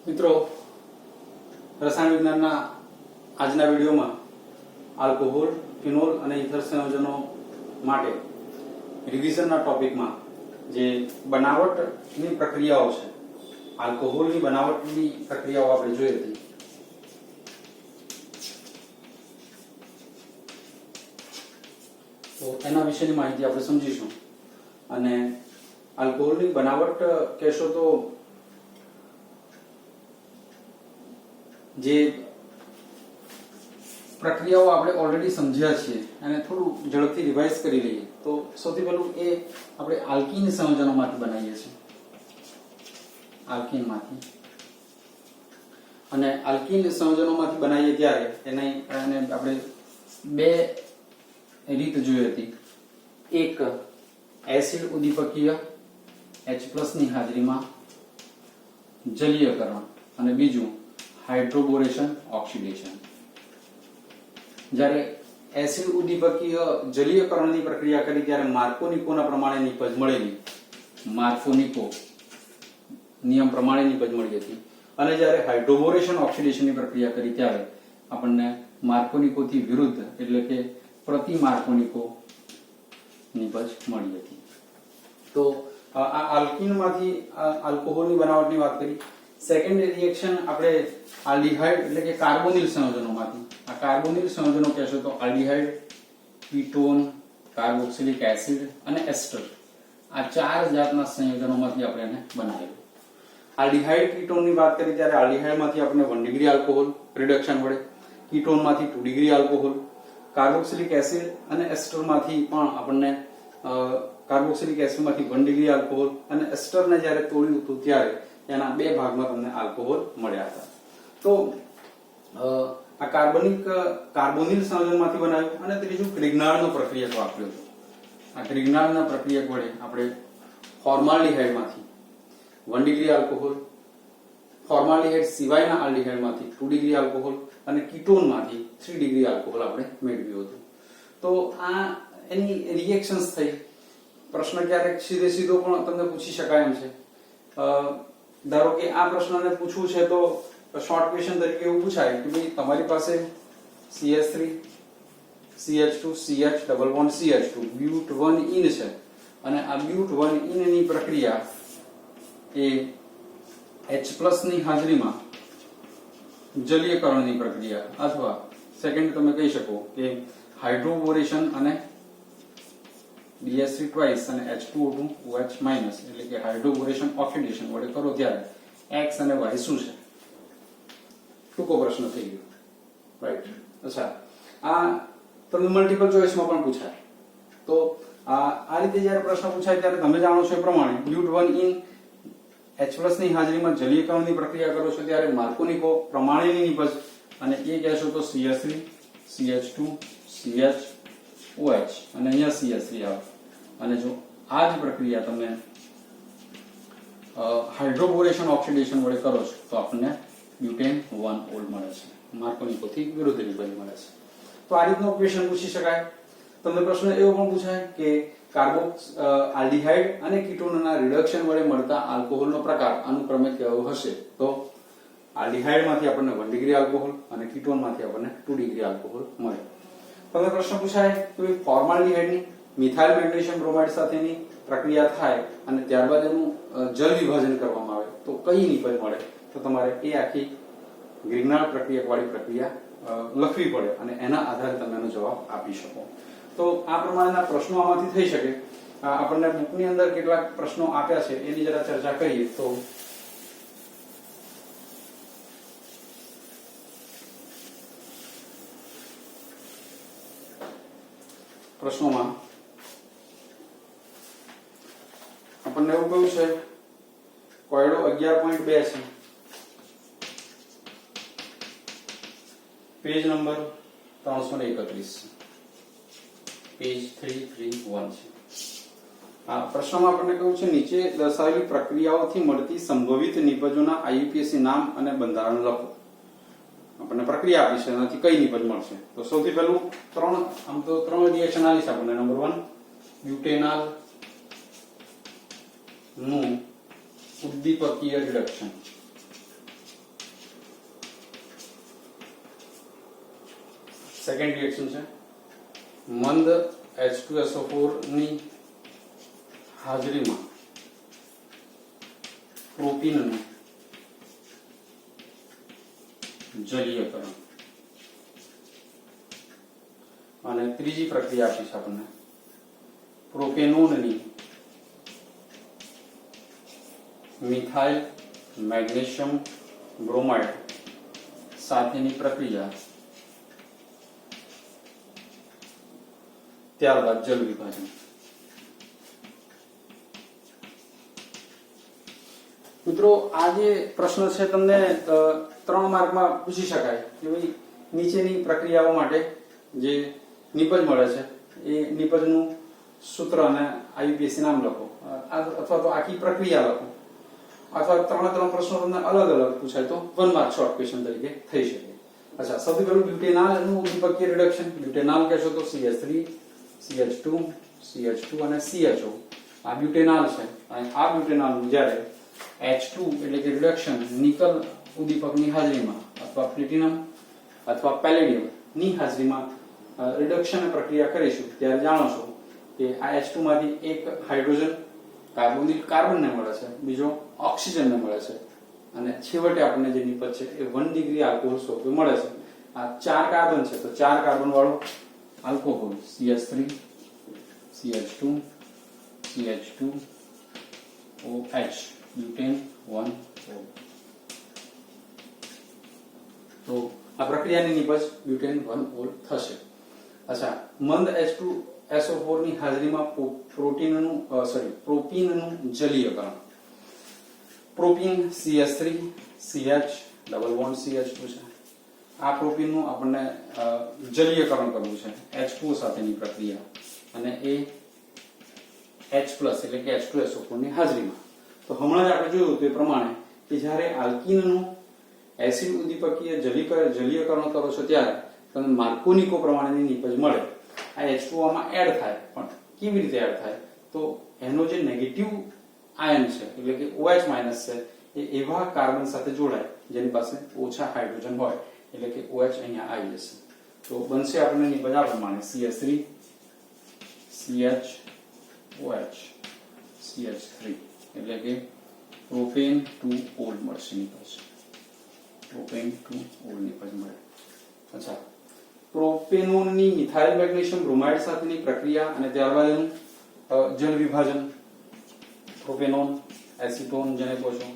મિત્રો, રસાયણ વિજ્ઞાનના આજના વિડીયોમાં આલ્કોહોલ, ફિનોલ અને ઇથર સંયોજનો માટે રિવિઝનના ટોપિકમાં જે બનાવટની પ્રક્રિયાઓ છે, આલ્કોહોલની બનાવટની પ્રક્રિયાઓ આપણે જોઈ હતી. તો એના વિશેની માહિતી આપણે સમજીશું. અને આલ્કોહોલની બનાવટ કહેશો તો જે પ્રક્રિયાઓ આપણે ઓલરેડી સમજ્યા છીએ અને થોડું ઝડપથી રિવાઇઝ કરી લઈએ તો સૌથી પહેલું એ આપણે આલ્કીન સંયોજનોમાંથી બનાવીએ છીએ. આલ્કીનમાંથી અને આલ્કીન સંયોજનોમાંથી બનાવીએ ત્યારે એને આપણે બે રીત જોઈ હતી. એક એસિડ ઉદ્દીપકીય H+ ની હાજરીમાં જલીયકરણ અને બીજું હાઇડ્રોબોરેશન ઓક્સિડેશન. જ્યારે એસિડ ઉદ્દીપકીય જલીયકરણની પ્રક્રિયા કરી ત્યારે માર્કોનિકોના પ્રમાણે નિપજ મળેલી, માર્કોનિકો નિયમ પ્રમાણે નિપજ મળી હતી. અને જ્યારે હાઇડ્રોબોરેશન ઓક્સિડેશનની પ્રક્રિયા કરી ત્યારે આપણને માર્કોનિકોથી વિરુદ્ધ એટલે કે પ્રતિ માર્કોનિકો નિપજ મળી હતી. તો આ આલ્કીનમાંથી આલ્કોહોલની બનાવટની વાત કરી. સેકન્ડ રિએક્શન આપણે આલ્ડીહાઇડ એટલે કે કાર્બોનિલ સંયોજનોમાંથી, આ કાર્બોનિલ સંયોજનો કહેશો તો આલ્ડીહાઇડ, કીટોન, કાર્બોક્સિલિક એસિડ અને એસ્ટર, આ ચાર જાતના સંયોજનોમાંથી આપણે એને બનાવેલું. આલ્ડીહાઇડ કીટોનની વાત કરી ત્યારે આલ્ડીહાઇડમાંથી આપણને 1 ડિગ્રી આલ્કોહોલ રિડક્શન મળે, કીટોનમાંથી 2 ડિગ્રી આલ્કોહોલ, કાર્બોક્સિલિક એસિડ અને એસ્ટરમાંથી પણ આપણને કાર્બોક્સિલિક એસિડમાંથી 1 ડિગ્રી આલ્કોહોલ અને એસ્ટરને જ્યારે તોડ્યું હતું ત્યારે એના બે ભાગમાં તમને આલ્કોહોલ મળ્યા હતા. તો આ કાર્બોનિલ સંયોજનમાંથી બનાવ્યું. અને ત્રીજું ક્રિગ્નાર્ડનો પ્રક્રિયક વાપર્યો હતો. આ ક્રિગ્નાર્ડના પ્રક્રિયક વડે આપણે ફોર્માલ્ડિહાઇડમાંથી 1 ડિગ્રી આલ્કોહોલ, ફોર્માલ્ડિહાઇડ સિવાયના આલ્ડીહાઇડમાંથી 2 ડિગ્રી આલ્કોહોલ અને કીટોનમાંથી 3 ડિગ્રી આલ્કોહોલ આપણે મેળવ્યું હતું. તો આ એની રિએક્શન્સ થઈ. પ્રશ્ન ક્યારેક સીધો પણ તમને પૂછી શકાય એમ છે. ધારો કે આ પ્રશ્નને પૂછવું છે તો શોર્ટ ક્વેશ્ચન તરીકે એવું પૂછાય કે ભાઈ તમારી પાસે CH3 CH2 CH double bond CH2 બ્યુટ 1 in છે અને આ બ્યુટ 1 ઇન ની પ્રક્રિયા એ H+ ની હાજરીમાં જલીયકરણની પ્રક્રિયા અથવા સેકન્ડ તમે કહી શકો કે હાઇડ્રોબોરેશન અને BH3 ટ્વાઇસ અને H2O2 OH- એટલે કે હાઇડ્રોબોરેશન ઓક્સિડેશન વડે કરો ત્યારે x અને y શું છે? ટૂંકો પ્રશ્ન થઈ ગયો, રાઈટ? અચ્છા, આ તમને મલ્ટિપલ ચોઇસમાં પણ પૂછાય. તો આ રીતે જ્યારે પ્રશ્ન પૂછાય ત્યારે તમે જાણો છો એ પ્રમાણે બ્યુટ 1 ઇન H+ ની હાજરીમાં જલીયકરણની પ્રક્રિયા કરો છો ત્યારે માર્કોનિકો પ્રમાણેની નિપજ અને એ કહેશો તો CH3 CH2 CH OH અને અહીંયા CH3 આવે. અને જો આ જ પ્રક્રિયા તમે હાઇડ્રોબોરેશન ઓક્સિડેશન વડે કરો છો તો આપણને બ્યુટેન 1 ઓલ મળે છે, માર્કોનિકોથી વિરુદ્ધ નિપજ મળે છે. તો આ રીતનો ક્વેશ્ચન પૂછી શકાય. તમને પ્રશ્ન એવો પણ પૂછાય કે આલ્ડીહાઇડ અને કીટોનના રિડક્શન વડે મળતા આલ્કોહોલનો પ્રકાર અનુક્રમે કેવો હશે? તો આલ્ડીહાઇડમાંથી આપણને 1 ડિગ્રી આલ્કોહોલ અને કીટોનમાંથી આપણને 2 ડિગ્રી આલ્કોહોલ મળે. તમને પ્રશ્ન પૂછાય કે ફોર્માલ્ડિહાઇડની મિથાઇલ મેગ્નેશિયમ બ્રોમાઇડ સાથેની પ્રક્રિયા થાય અને ત્યારબાદ એનું જલ વિભાજન કરવામાં આવે તો કઈ નિપજ મળે? તો તમારે એ આખી ગ્રિગ્નાર્ડ પ્રક્રિયકવાળી પ્રક્રિયા લખવી પડે અને એના આધારે તમે એનો જવાબ આપી શકો. તો આ પ્રમાણેના પ્રશ્નો આમાંથી થઈ શકે. આપણને બુકની અંદર કેટલાક પ્રશ્નો આપ્યા છે એની જરા ચર્ચા કરીએ. તો પ્રશ્નોમાં આપણને એવું કહ્યું છે કોયડો 11.2 છે, પેજ નંબર 331, પેજ 331 છે. આ પ્રશ્નમાં આપણને કહ્યું છે નીચે દર્શાવેલી પ્રક્રિયાઓથી મળતી સંભવિત નિપજોના IUPAC નામ અને બંધારણ લખો. આપણને પ્રક્રિયા આપી છે એનાથી કઈ નિપજ મળશે? તો સૌથી પહેલું ત્રણ રિએક્શન આલી છે આપણને. નંબર 1 બ્યુટેનાલ નું ઉદ્દીપકીય રિડક્શન, સેકન્ડ રિએક્શન છે મંદ H2SO4 ની હાજરીમાં પ્રોપીનનું જલીયકરણ અને ત્રીજી પ્રક્રિયા આપી છે આપણને પ્રોપેનોનની મિથાઇલ મેગ્નેશિયમ બ્રોમાઇડ સાથેની પ્રક્રિયા ત્યારબાદ જલ વિભાજન. મિત્રો આ જે પ્રશ્ન છે તમને 3 માર્કમાં પૂછી શકાય કે ભાઈ નીચેની પ્રક્રિયાઓ માટે જે નિપજ મળે છે એ નિપજનું સૂત્ર અને IUPAC નામ લખો અથવા તો આખી પ્રક્રિયા લખો અથવા 3 પ્રશ્નો તમને અલગ અલગ પૂછાય તો 1 માર્ક શોર્ટ ક્વેશ્ચન તરીકે થઈ શકે. અચ્છા, સૌથી પહેલું બ્યુટેનાલનું ઉદ્દીપકીય રિડક્શન. બ્યુટેનાલ કહેશો તો CH3 CH2 CH2 અને CHO આ બ્યુટેનાલ છે અને આ બ્યુટેનાલનું જ્યારે H2 એટલે કે રિડક્શન નિકલ ઉદ્દીપકની હાજરીમાં અથવા પ્લેટિનમ અથવા પેલેડિયમ ની હાજરીમાં રિડક્શન પ્રક્રિયા કરીશું ત્યારે જાણો છો કે આ H2 માંથી એક હાઇડ્રોજન કાર્બનને મળે છે, બીજો ઓક્સિજનને મળે છે અને છેવટે આપણને જે નિપજ છે એ 1 ડિગ્રી આલ્કોહોલ સ્વરૂપે મળે છે. આ 4 કાર્બન છે તો 4 કાર્બન વાળો alcohol CH3 CH2 CH2 OH butane 1 તો આ પ્રક્રિયાની નિપજ બ્યુટેન 1 ઓલ થશે. અચ્છા, મંદ H2SO4 ની હાજરીમાં પ્રોપીનનું જલીયકરણ. Propene CH3 CH double bond CH2 છે. આ પ્રોપીનનું આપણને જલીયકરણ કરવું છે H2O સાથેની પ્રક્રિયા અને એ H+ એટલે કે H2SO4 ની હાજરીમાં. તો હમણાં જ આપણે જોયું તે પ્રમાણે કે જ્યારે આલ્કીનનું એસિડ ઉદ્દીપકીય જલીયકરણ કરો છો ત્યારે તમને માર્કોનિકો પ્રમાણેની નિપજ મળે. આ H2O માં એડ થાય, પણ કેવી રીતે એડ થાય તો એનો જે નેગેટિવ આયન છે એટલે કે OH- છે એ એવા કાર્બન સાથે જોડાય જેની પાસે ઓછા હાઇડ્રોજન હોય એટલે કે OH અહીંયા આવી જશે. તો બનશે આપણને નિપજ આ પ્રમાણે CH3 CH OH CH3 એટલે કે પ્રોપેન 2 ઓલ મળશે નિપજ. પ્રોપેન 2 ઓલ નિપજ મળે. અચ્છા, પ્રોપેનોનની મિથાઇલ મેગ્નેશિયમ બ્રોમાઇડ સાથેની પ્રક્રિયા અને ત્યારબાદ એનું જલ વિભાજન. પ્રોપેનોન એસિટોન જેને કહો છો,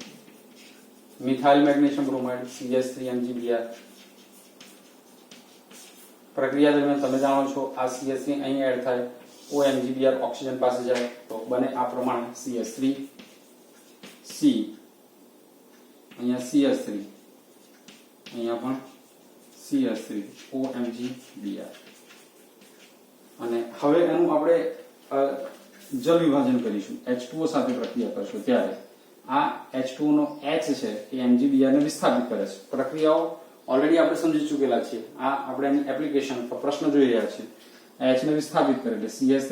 મિથાઇલ મેગ્નેશિયમ બ્રોમાઇડ CH3MgBr. પ્રક્રિયા દરમિયાન તમે જાણો છો આ CH3 અહીં એડ થાય, OMgBr ઓક્સિજન પાસે જાય તો બને આ પ્રમાણે CH3 C, અહીંયા CH3, અહીંયા પણ CH3 OMgBr. અને હવે એનું આપણે જલ વિભાજન કરીશું. H2O સાથે પ્રક્રિયા કરશું ત્યારે આ H2O નો H છે એ MgBr ને વિસ્થાપિત કરે છે. પ્રક્રિયાઓ ઓલરેડી આપણે સમજી ચૂકેલા છીએ. આ આપણે એની એપ્લિકેશન પ્રશ્ન જોઈ રહ્યા છીએ. H ને વિસ્થાપિત કરે એટલે CH3,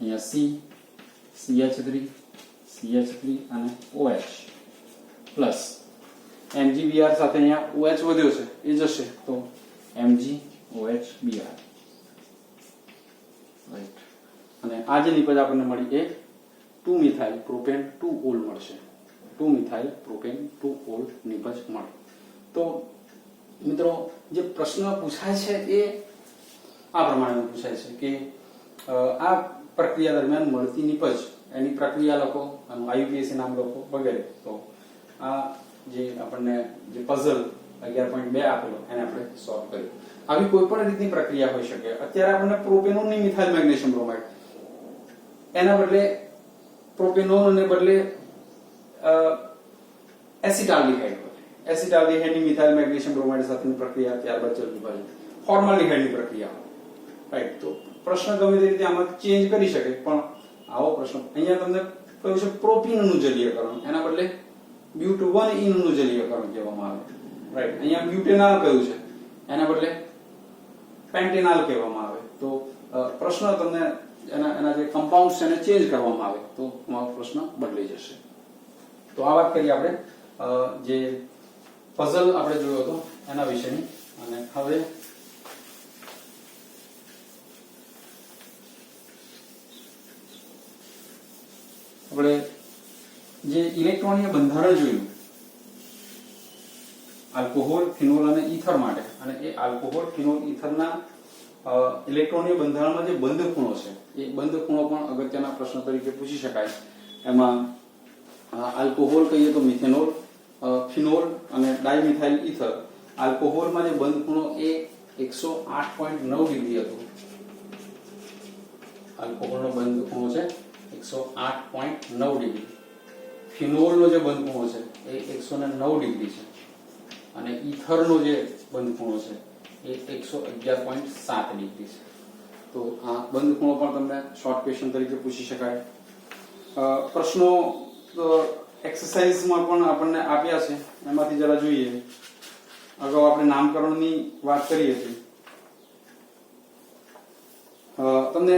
અહીંયા C, CH3 CH3 અને OH પ્લસ MgBr સાથે અહીંયા OH વધ્યો છે એ જશે તો MgOHBr. રાઈટ. અને આ જે નિપજ આપણને મળી એ 2 મિથાઇલ પ્રોપેન 2 ઓલ મળશે. 2 મિથાઇલ પ્રોપેન 2 ઓલ નિપજ મળે. તો મિત્રો જે પ્રશ્ન પૂછાય છે એ આ પ્રમાણે પૂછાય છે કે આ પ્રક્રિયા દરમિયાન મળતી નિપજ એની પ્રક્રિયા લખો, આનું IUPAC નામ લખો વગેરે. તો આ જે આપણને જે પઝલ 11.2 આપેલો એને આપણે સોલ્વ કર્યું. આવી કોઈ પણ રીતની પ્રક્રિયા હોઈ શકે. અત્યારે આપણને પ્રોપેનોનની મિથાઇલ મેગ્નેશિયમ બ્રોમાઇડ એના બદલે પ્રોપેનોનને બદલે એસિટાલ્ડિહાઇડ હોય. એસિટાલ્ડિહાઇડની મિથાઇલ મેગ્નેશિયમ બ્રોમાઇડ સાથેની પ્રક્રિયા, ત્યારબાદ જલ વિભાજન. ફોર્માલ્ડિહાઇડની પ્રક્રિયા. રાઈટ. તો પ્રશ્ન ગમે તે રીતે આમાં ચેન્જ કરી શકે, પણ આવો પ્રશ્ન અહીંયા તમને કહ્યું છે પ્રોપીનનું જલીયકરણ, એના બદલે બ્યુટ1-ઇનનું જલીયકરણ કહેવામાં આવે. રાઈટ. અહીંયા બ્યુટેનાલ કહ્યું છે એના બદલે પેન્ટેનાલ કહેવામાં આવે. તો પ્રશ્ન તમને એના જે કમ્પાઉન્ડ્સ છે એને ચેન્જ કરવામાં આવે તો તમારો પ્રશ્ન બદલાઈ જશે. તો આ વાત કરી આપણે જે પઝલ આપણે જોયો હતો એના વિશેની. અને હવે આપણે જે ઇલેક્ટ્રોનીય બંધારણ જોયું આલ્કોહોલ, ફિનોલ અને ઈથર માટે, અને એ આલ્કોહોલ, ફિનોલ, ઈથરના ઇલેક્ટ્રોનીય બંધારણમાં જે બંધ ખૂણો છે એ બંધ ખૂણો પણ અગત્યના પ્રશ્ન તરીકે પૂછી શકાય. એમાં આલ્કોહોલ કહીએ તો મિથેનોલ, ફિનોલ અને ડાયમિથાઇલ ઈથર. આલ્કોહોલમાં જે બંધ ખૂણો એ 108.9 ડિગ્રી હતો. આલ્કોહોલનો બંધ ખૂણો છે 108.9 ડિગ્રી. ફિનોલનો જે બંધ ખૂણો છે એ 109 ડિગ્રી છે, અને ઈથરનો જે બંધ ખૂણો છે એ 111.7 ડિગ્રી છે. તો આ બંધ ખૂણો પણ તમને શોર્ટ ક્વેશ્ચન તરીકે પૂછી શકાય. પ્રશ્નો એક્સરસાઇઝમાં પણ આપણને આપ્યા છે, એમાંથી જરા જોઈએ. અગાઉ આપણે નામકરણની વાત કરી હતી. તમને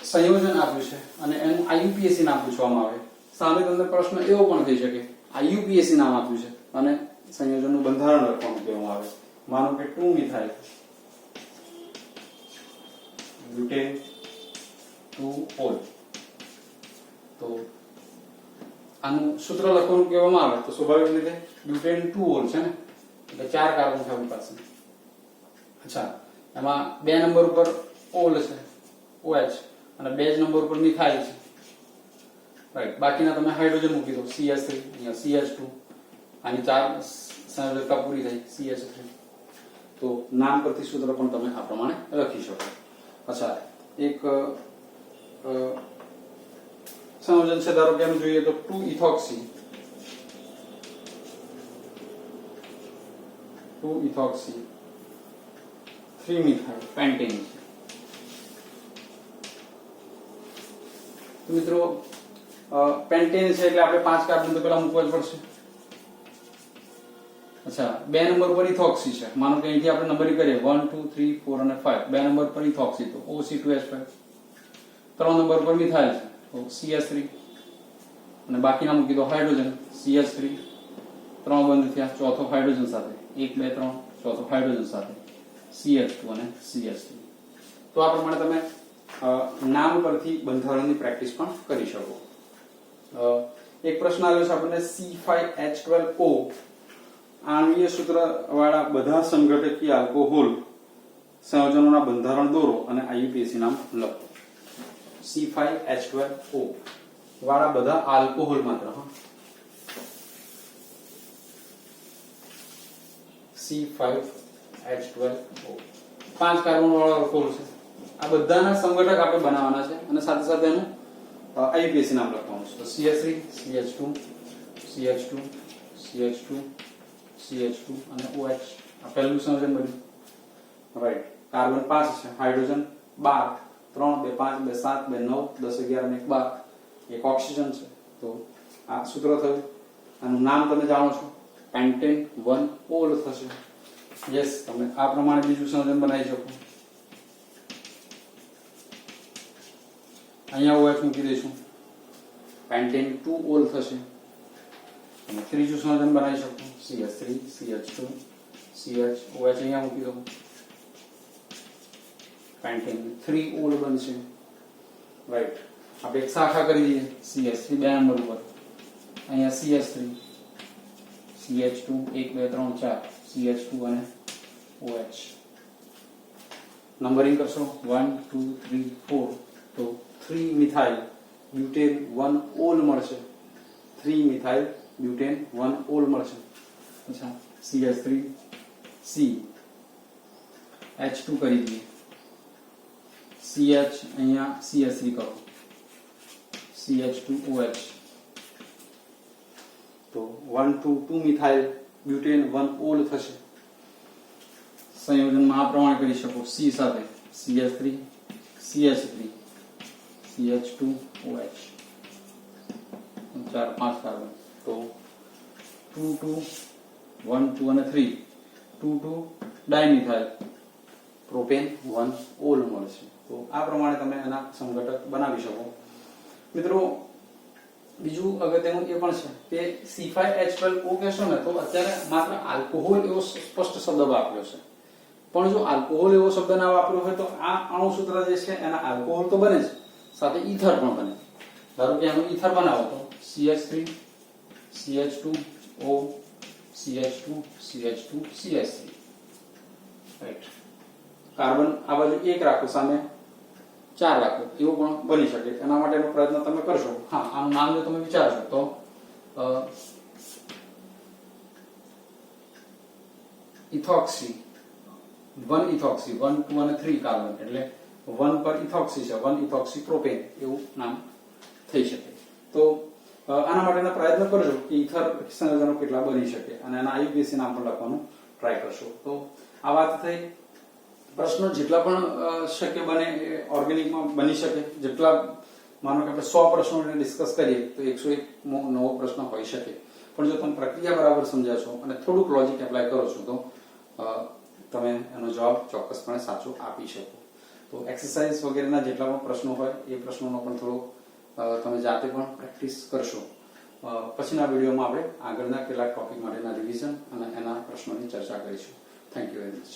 સંયોજન આપ્યું છે અને એનું આઈયુપીએસી નામ પૂછવામાં આવે. સામે તમને પ્રશ્ન એવો પણ થઈ શકે, આઈયુપીએસી નામ આપ્યું છે અને સંયોજનનું બંધારણ લખવાનું કહેવામાં આવે. માનો કે 2 મિથાઇલ બ્યુટેન 2 ઓલ. તો આનું સૂત્ર લખવાનું કહેવામાં આવે તો સ્વાભાવિક રીતે બ્યુટેન 2 ઓલ છે ને, એટલે 4 કાર્બન છે આપણી પાસે. અચ્છા, એમાં 2 નંબર ઉપર ઓલ છે OH, અને 2 નંબર ઉપર મિથાઇલ છે, રાઈટ. બાકીના તમે હાઇડ્રોજન મૂકી દો, CH3, અહીંયા CH2, આની 4 સંયોજકતા પૂરી થઈ CH3. તો નામ પરથી સૂત્ર પણ તમે આ પ્રમાણે લખી શકો. અચ્છા, એક સંયોજન છે, ધારો કે એનું જોઈએ તો 2 ઇથોક્સી 3 મિથાઇલ પેન્ટેન. તો મિત્રો પેન્ટેન છે એટલે આપણે 5 કાર્બન તો પેલા મૂકવા જ પડશે. અચ્છા, 2 નંબર પર ઇથોક્સી છે. માનો કે અહીંથી આપણે નંબરિંગ કરીએ 1 2 3 4 અને 5. 2 નંબર પર ઇથોક્સી તો OC2H5. 3 નંબર પર મિથાઇલ છે તો CH3, અને બાકીના મૂકી દો હાઇડ્રોજન CH3. 3 બંધ થયા, ચોથો હાઇડ્રોજન સાથે 1 2 3, ચોથો હાઇડ્રોજન સાથે CH2 અને CH3. તો આ પ્રમાણે તમે નામ પરથી બંધારણની પ્રેક્ટિસ પણ કરી શકો. એક પ્રશ્ન આવ્યો છે આપણને, C5H12O આણ્વીય સૂત્ર વાળા બધા સંઘટકીય આલ્કોહોલ સંયોજનોના બંધારણ દોરો અને આઈયુપીએસી નામ લખો. C5H12O વાળા બધા આલ્કોહોલ માત્ર, C5H12O 5 કાર્બન વાળો આલ્કોહોલ છે. આ બધાના સંઘટક આપણે બનાવવાના છે અને સાથે સાથે એનું આઈયુપીએસી નામ લખવાનું છે. તો CH3, CH2, CH2, CH2, CH2 અને OH. આ પહેલું સંયોજન બન્યું, રાઈટ. કાર્બન 5 છે, હાઇડ્રોજન 12, 3 2 5 2 7 2 9 10 11 અને 12. એક ઓક્સિજન છે. તો આ સૂત્ર થયું. આનું નામ તમે જાણો છો, પેન્ટેન 1 ઓલ થશે. યસ, તમે આ પ્રમાણે બીજું સંયોજન બનાવી શકો. અહીંયા OH મૂકી દઈશું, પેન્ટેન 2 ઓલ થશે. અને ત્રીજું સંયોજન બનાવી શકો, CH3 CH2 CH OH અહીંયા મૂકી દો, પેન્ટેન 3 ઓલ બનશે, રાઈટ. આપણે એક શાખા કરી દઈએ, CH3 2 નંબર ઉપર, અહીંયા CH3 CH2 1 2 3 4 CH2 અને OH. નંબરિંગ કરશો 1 2 3 4 તો 3 મિથાઇલ બ્યુટેન 1 ઓલ મળશે. 3 મિથાઇલ બ્યુટેન 1 ઓલ મળશે. અચ્છા, CH3 C H2 કરી દઈએ, CH અહીંયા CH3 કરો, CH2 OH. તો 1 2 2 મિથાઇલ બ્યુટેન 1 ઓલ થશે. સંયોજનમાં આ પ્રમાણે કરી શકો, C સાથે CH3 CH3 CH2 OH 4 5 carbon. તો 2 2 1 2 અને 3 2 2 ડાયમિથાઇલ પ્રોપેન 1 ઓલ મળશે. તો આ પ્રમાણે તમે એના સંઘટક બનાવી શકો. મિત્રો બીજું અગત્યનું એ પણ છે કે C5H12O કહેશો ને તો અત્યારે માત્ર આલ્કોહોલ એવો સ્પષ્ટ શબ્દ વાપર્યો છે, પણ જો આલ્કોહોલ એવો શબ્દ ના વાપર્યો હોય તો આ અણુસૂત્ર જે છે એના આલ્કોહોલ તો બને જ, સાથે ઈથર પણ બને. ધારો કે આનું ઈથર બનાવો તો CH3 CH2O CH2 CH2 CH3 right. Carbon આ બાજુ 1 રાખો, સામે 4 રાખો, એવું પણ બની શકે. એના માટેનો પ્રયત્ન તમે કરશો. હા, આનું નામ જો તમે વિચારશો તો ઇથોક્સી, 1 ઇથોક્સી, 1 2 અને 3 કાર્બન એટલે 1 પર ઇથોક્સી છે, 1 ઇથોક્સી પ્રોપેન એવું નામ થઈ શકે. તો આના માટેના પ્રયત્ન કરજો કે ઇથર સંયોજનો કેટલા બની શકે અને એના IUPAC નામ પણ લખવાનું ટ્રાય કરશો. તો આ વાત થઈ. પ્રશ્નો જેટલા પણ શક્ય બને ઓર્ગેનિકમાં બની શકે. જેટલા માનો કે આપણે 100 પ્રશ્નોને ડિસ્કસ કરીએ તો 101 નવો પ્રશ્ન હોઈ શકે. પણ જો તમે પ્રક્રિયા બરાબર સમજાશો અને થોડુંક લોજિક એપ્લાય કરો છો તો તમે એનો જવાબ ચોક્કસપણે સાચો આપી શકો. તો એક્સરસાઇઝ વગેરેના જેટલા પણ પ્રશ્નો હોય એ પ્રશ્નોનો પણ થોડો તમે જાતે પણ પ્રેક્ટિસ કરશો. પછીના વિડીયોમાં આપણે આગળના કેટલાક ટોપિક માટેના રિવિઝન અને એના પ્રશ્નોની ચર્ચા કરીશું. Thank you very much.